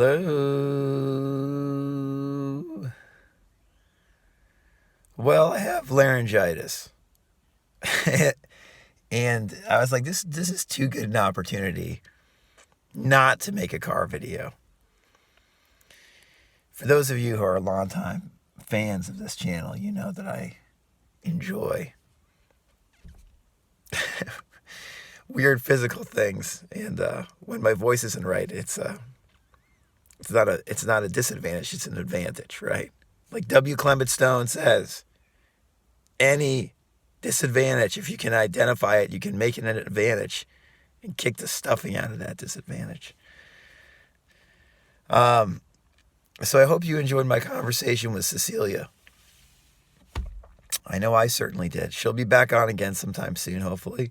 Hello. Well, I have laryngitis. And I was like, this is too good an opportunity not to make a car video. For those of you who are longtime fans of this channel, you know that I enjoy weird physical things, and when my voice isn't right, it's not a disadvantage, it's an advantage, right? Like W. Clement Stone says, any disadvantage, if you can identify it, you can make it an advantage and kick the stuffing out of that disadvantage. So I hope you enjoyed my conversation with Cecilia. I know I certainly did. She'll be back on again sometime soon, hopefully,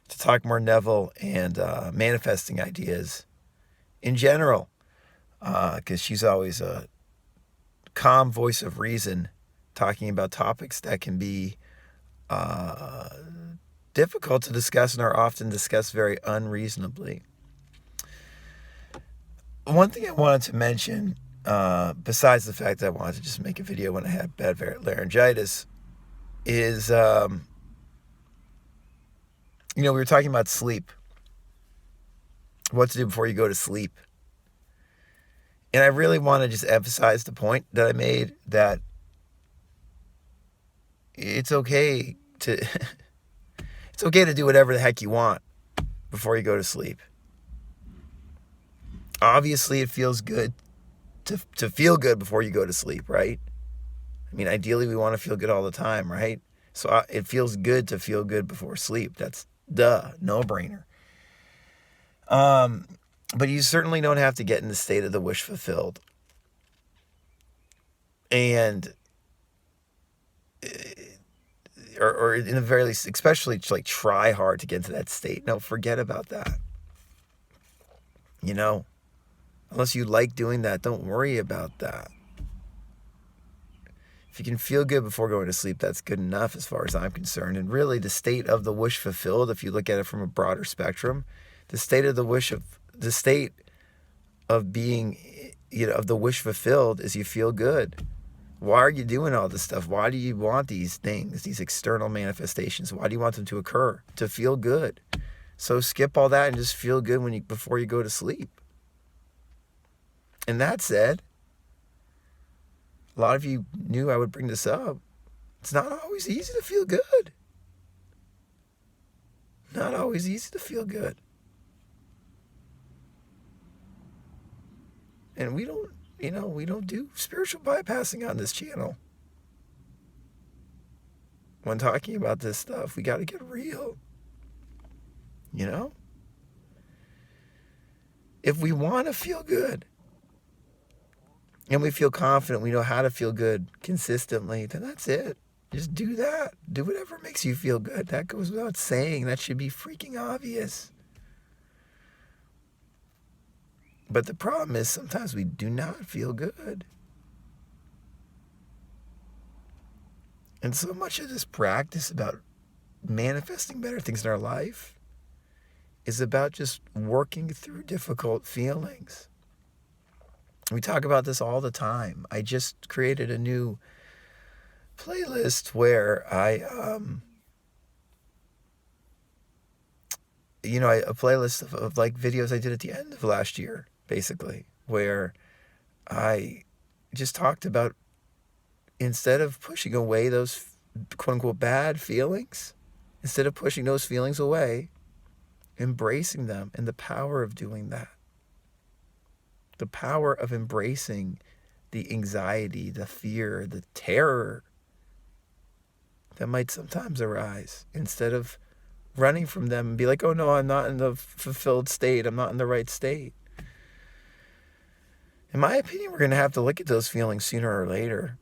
to talk more Neville and manifesting ideas in general, because she's always a calm voice of reason, talking about topics that can be difficult to discuss and are often discussed very unreasonably. One thing I wanted to mention, besides the fact that I wanted to just make a video when I had bad laryngitis, is, we were talking about sleep. What to do before you go to sleep. And I really want to just emphasize the point that I made, that it's okay to it's okay to do whatever the heck you want before you go to sleep. Obviously, it feels good to feel good before you go to sleep, right? I mean, ideally, we want to feel good all the time, right? So it feels good to feel good before sleep. That's no-brainer. But you certainly don't have to get in the state of the wish fulfilled. And or in the very least, especially like try hard to get into that state. No, forget about that. Unless you like doing that, don't worry about that. If you can feel good before going to sleep, that's good enough as far as I'm concerned. And really, the state of the wish fulfilled, if you look at it from a broader spectrum, the state of being, of the wish fulfilled is you feel good. Why are you doing all this stuff? Why do you want these things, these external manifestations? Why do you want them to occur? To feel good. So skip all that and just feel good before you go to sleep. And that said, a lot of you knew I would bring this up. It's not always easy to feel good. Not always easy to feel good. And we don't do spiritual bypassing on this channel. When talking about this stuff, we got to get real. If we want to feel good, and we feel confident, we know how to feel good consistently, then that's it. Just do that. Do whatever makes you feel good. That goes without saying. That should be freaking obvious. But the problem is sometimes we do not feel good. And so much of this practice about manifesting better things in our life is about just working through difficult feelings. We talk about this all the time. I just created a new playlist where a playlist of like videos I did at the end of last year, basically, where I just talked about, instead of pushing away those quote unquote bad feelings, instead of pushing those feelings away, embracing them, and the power of doing that. The power of embracing the anxiety, the fear, the terror that might sometimes arise, instead of running from them and be like, oh no, I'm not in the fulfilled state. I'm not in the right state. In my opinion, we're going to have to look at those feelings sooner or later.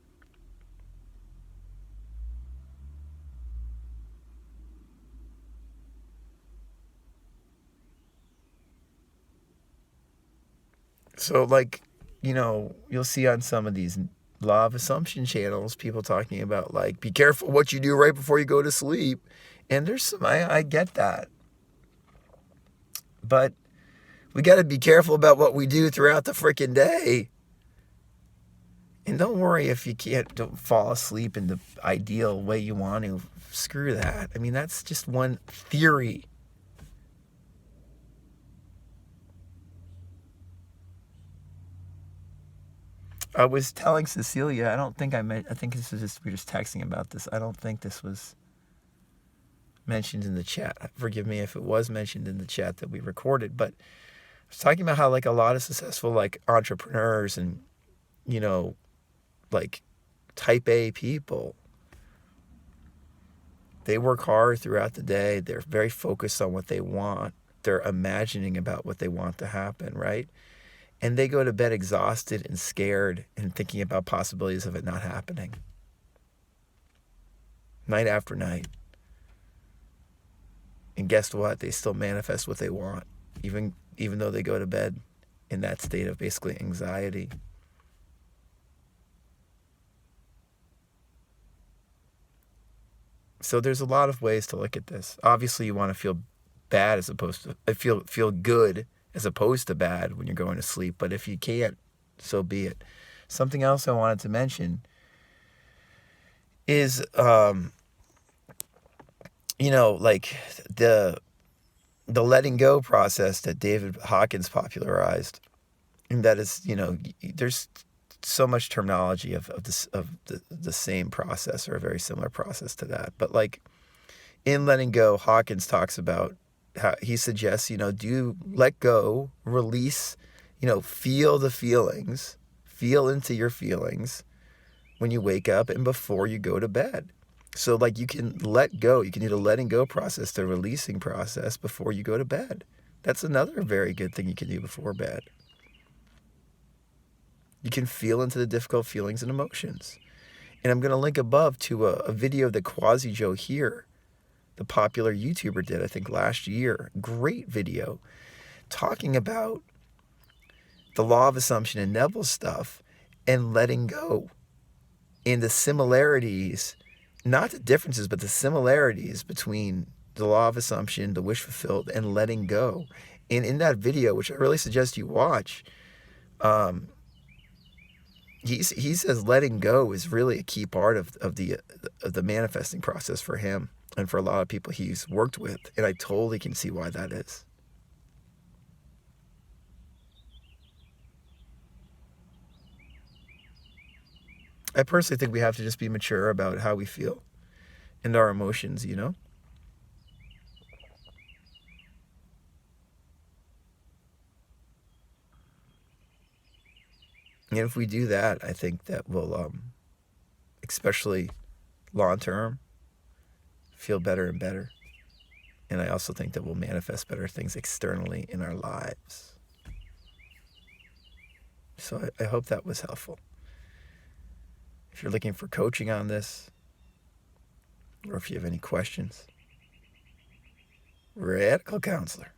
So you'll see on some of these law of assumption channels, people talking about be careful what you do right before you go to sleep. And there's I get that. But We got to be careful about what we do throughout the freaking day. And don't worry if you don't fall asleep in the ideal way you want to. Screw that. I mean, that's just one theory. I was telling Cecilia, I think this is just, we were just texting about this. I don't think this was mentioned in the chat. Forgive me if it was mentioned in the chat that we recorded, but I was talking about how like a lot of successful like entrepreneurs and, you know, like type A people, they work hard throughout the day. They're very focused on what they want. They're imagining about what they want to happen, right? And they go to bed exhausted and scared and thinking about possibilities of it not happening. Night after night. And guess what? They still manifest what they want, even though they go to bed in that state of basically anxiety. So there's a lot of ways to look at this. Obviously, you want to feel bad as opposed to feel good as opposed to bad when you're going to sleep. But if you can't, so be it. Something else I wanted to mention is, like the letting go process that David Hawkins popularized. And that is, there's so much terminology of the same process or a very similar process to that. But like in letting go, Hawkins talks about how he suggests, do let go, release, feel the feelings, feel into your feelings when you wake up and before you go to bed. So like you can let go, you can do the letting go process, the releasing process before you go to bed. That's another very good thing you can do before bed. You can feel into the difficult feelings and emotions. And I'm going to link above to a video that Quasi Joe here, the popular YouTuber, did, I think last year. Great video talking about the law of assumption and Neville's stuff and letting go. And the similarities, not the differences, but the similarities between the law of assumption, the wish fulfilled, and letting go. And in that video, which I really suggest you watch, he says letting go is really a key part of the manifesting process for him and for a lot of people he's worked with. And I totally can see why that is. I personally think we have to just be mature about how we feel and our emotions, And if we do that, I think that will, especially long term, feel better and better. And I also think that we'll manifest better things externally in our lives. So I hope that was helpful. If you're looking for coaching on this, or if you have any questions, Radical Counselor.